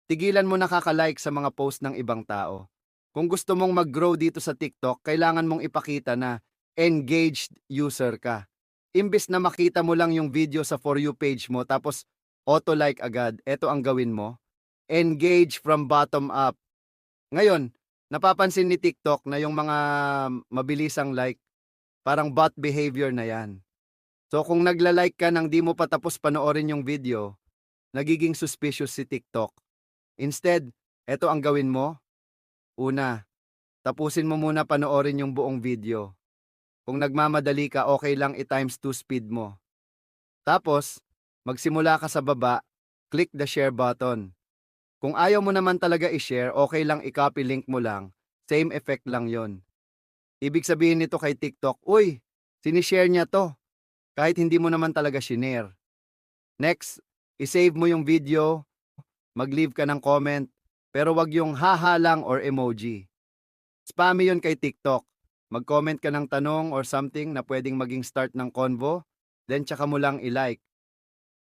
Tigilan mo nakaka-like sa mga post ng ibang tao. Kung gusto mong mag-grow dito sa TikTok, kailangan mong ipakita na engaged user ka. Imbis na makita mo lang yung video sa For You page mo tapos auto-like agad, eto ang gawin mo. Engage from bottom up. Ngayon, napapansin ni TikTok na yung mga mabilisang like, parang bot behavior na yan. So kung nagla-like ka nang di mo pa tapos panoorin yung video, nagiging suspicious si TikTok. Instead, eto ang gawin mo. Una, tapusin mo muna panoorin yung buong video. Kung nagmamadali ka, okay lang i-times 2 speed mo. Tapos, magsimula ka sa baba, click the share button. Kung ayaw mo naman talaga i-share, okay lang i-copy link mo lang. Same effect lang yon. Ibig sabihin nito kay TikTok, uy, sinishare niya to, kahit hindi mo naman talaga shinare. Next, isave mo yung video, mag-leave ka ng comment, pero wag yung haha lang or emoji. Spammy yun kay TikTok. Mag-comment ka ng tanong or something na pwedeng maging start ng convo, then tsaka mo lang i-like.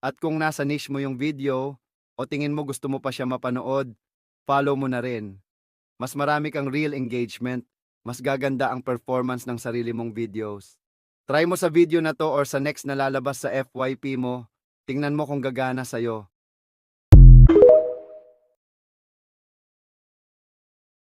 At kung nasa niche mo yung video, o tingin mo gusto mo pa siya mapanood, follow mo na rin. Mas marami kang real engagement, mas gaganda ang performance ng sarili mong videos. Try mo sa video na to or sa next na lalabas sa FYP mo, tingnan mo kung gagana sa'yo.